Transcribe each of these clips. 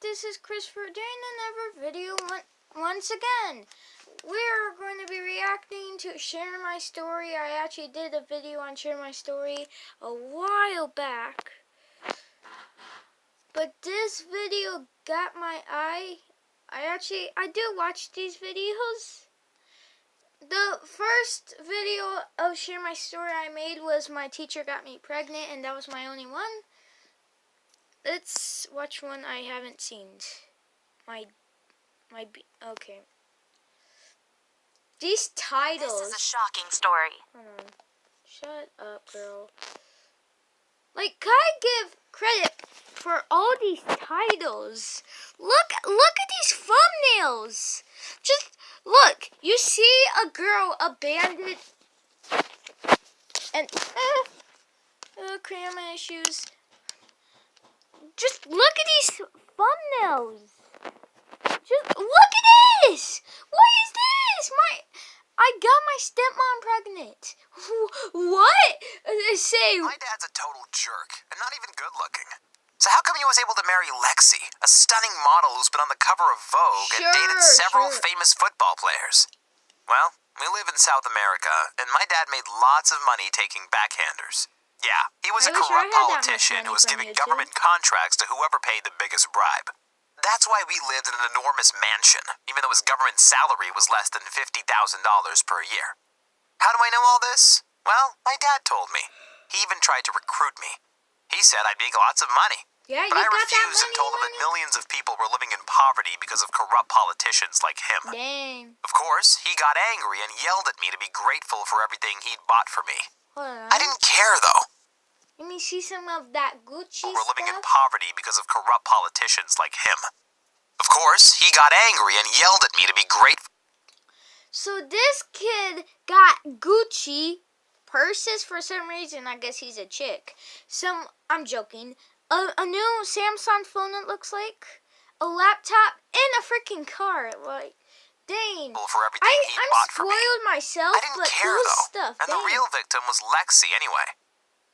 this is Christopher doing another video once again. We're going to be reacting to Share My Story. I actually did a video on Share My Story a while back. But this video got my eye. I do watch these videos. The first video of Share My Story I made was my teacher got me pregnant, and that was my only one. Let's watch one I haven't seen. Okay. These titles. This is a shocking story. Hold on. Shut up, girl. Like, can I give credit for all these titles? Look at these thumbnails. Just look. You see a girl abandoned and grammar issues. Just look at these thumbnails. Just look at this. What is this? I got my stepmom pregnant. What? Say. My dad's a total jerk and not even good looking. So how come he was able to marry Lexi, a stunning model who's been on the cover of Vogue and dated several famous football players? Well, we live in South America, and my dad made lots of money taking backhanders. Yeah, he was a corrupt politician who was giving government contracts to whoever paid the biggest bribe. That's why we lived in an enormous mansion, even though his government salary was less than $50,000 per year. How do I know all this? Well, my dad told me. He even tried to recruit me. He said I'd make lots of money. Yeah, but I refused and told him that millions of people were living in poverty because of corrupt politicians like him. Dang. Of course, he got angry and yelled at me to be grateful for everything he'd bought for me. Hold on. I didn't care, though. Let me see some of that Gucci We're living in stuff. poverty because of corrupt politicians like him. Of course, he got angry and yelled at me to be grateful. So this kid got Gucci purses for some reason. I guess he's a chick. I'm joking. A new Samsung phone, it looks like. A laptop and a freaking car. Like, dang. For everything he bought for me. I'm spoiled myself, I didn't but care, those though. stuff, And dang. the real victim was Lexi, anyway.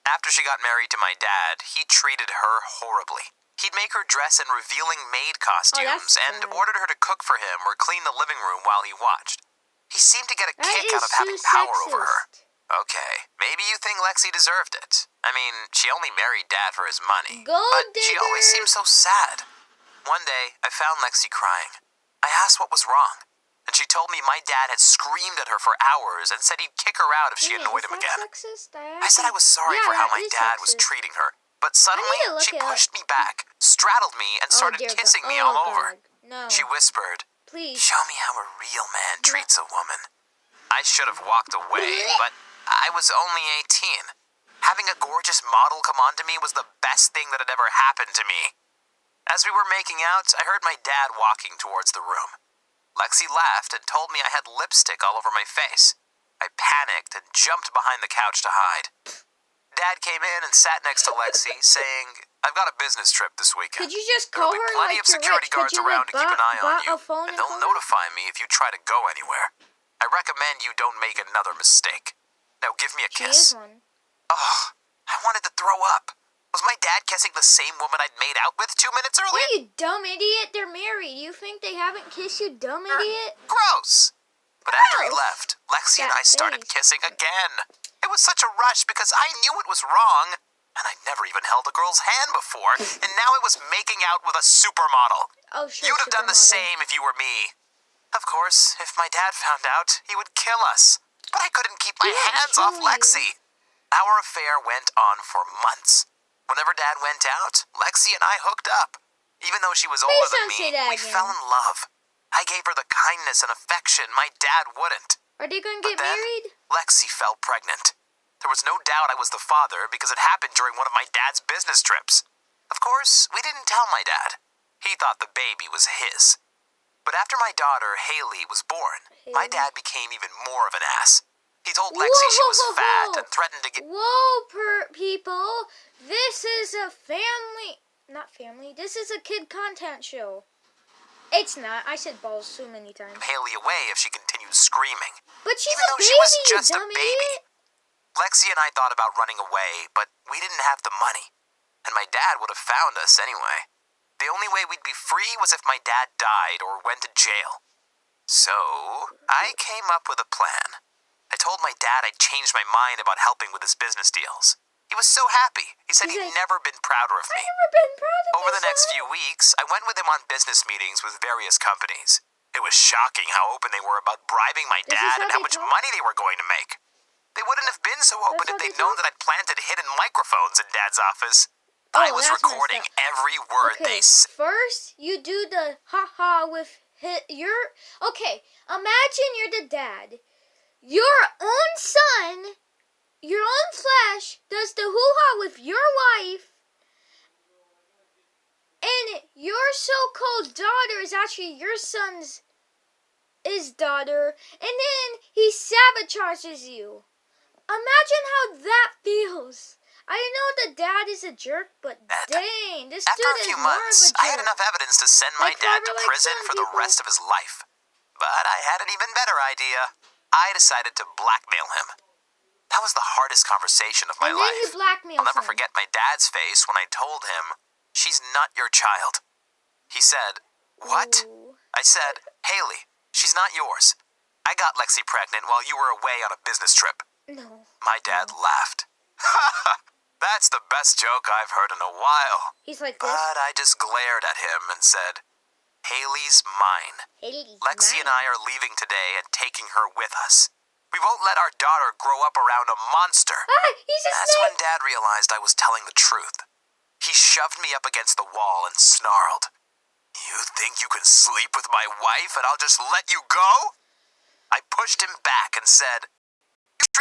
After she got married to my dad, he treated her horribly. He'd make her dress in revealing maid costumes and ordered her to cook for him or clean the living room while he watched. He seemed to get a kick out of having power over her. Okay, maybe you think Lexi deserved it. I mean, she only married Dad for his money. Gold But she always seemed so sad. One day, I found Lexi crying. I asked what was wrong, and she told me my dad had screamed at her for hours and said he'd kick her out if she annoyed him again. I said I was sorry for how my dad was treating her, but suddenly she pushed me back, straddled me, and started kissing me all over. No. She whispered, Please. "Show me how a real man treats a woman." I should have walked away, but I was only 18. Having a gorgeous model come on to me was the best thing that had ever happened to me. As we were making out, I heard my dad walking towards the room. Lexi laughed and told me I had lipstick all over my face. I panicked and jumped behind the couch to hide. Dad came in and sat next to Lexi, saying, "I've got a business trip this weekend. Could you just There'll call be her plenty like of security guards around to keep an eye on you, and they'll notify me if you try to go anywhere. I recommend you don't make another mistake. Now give me a kiss." Ugh, I wanted to throw up. Was my dad kissing the same woman I'd made out with 2 minutes earlier? What, you dumb idiot? They're married. You think they haven't kissed, you dumb idiot? Gross. But after he left, Lexi and I started kissing again. It was such a rush because I knew it was wrong, and I'd never even held a girl's hand before, and now I was making out with a supermodel. Oh, sure, You'd have done the same if you were me. Of course, if my dad found out, he would kill us. But I couldn't keep my hands off Lexi. Our affair went on for months. Whenever Dad went out, Lexi and I hooked up. Even though she was older than me, we fell in love. I gave her the kindness and affection my dad wouldn't. Are they going to get married? Lexi fell pregnant. There was no doubt I was the father because it happened during one of my dad's business trips. Of course, we didn't tell my dad. He thought the baby was his. But after my daughter, Haley, was born, my dad became even more of an ass. He told Lexi she was fat and threatened to get... Whoa, people. This is a family... Not family. This is a kid content show. It's not. I said balls so many times. Haley away if she continued screaming. But she's even a though baby, she was just you a dumb baby. idiot. Lexi and I thought about running away, but we didn't have the money. And my dad would have found us anyway. The the only way we'd be free was if my dad died or went to jail. So, I came up with a plan. I told my dad I'd changed my mind about helping with his business deals. He was so happy. He said he'd never been prouder of me. I've never been proud of Over the next myself. few weeks, I went with him on business meetings with various companies. It was shocking how open they were about bribing my This is dad how and how they much talk? money they were going to make. They wouldn't have been so open That's if how they'd they known talk? that I'd planted hidden microphones in Dad's office. Oh, I was that's messed recording up. every word Okay, they said. first you do the ha-ha with your... Okay, imagine you're the dad. Your own son, your own flesh, does the hoo-ha with your wife, and your so-called daughter is actually your son's daughter, and then he sabotages you. Imagine how that feels. I know the dad is a jerk, but dang, this After dude a few is more months, of a jerk. I had enough evidence to send my Like dad Clever to Like prison Son for the people. rest of his life. But I had an even better idea. I decided to blackmail him. That was the hardest conversation of my And then life. he blackmails I'll never him. forget my dad's face when I told him, "She's not your child." He said, "What?" Ooh. I said, "Haley, she's not yours. I got Lexi pregnant while you were away on a business trip." No. My dad laughed. That's the best joke I've heard in a while. He's like this. But I just glared at him and said, "Haley's mine. Haley's Lexi and mine. I are leaving today and taking her with us. We won't let our daughter grow up around a monster." Ah, he's a That's snake. when Dad realized I was telling the truth. He shoved me up against the wall and snarled, "You think you can sleep with my wife and I'll just let you go?" I pushed him back and said,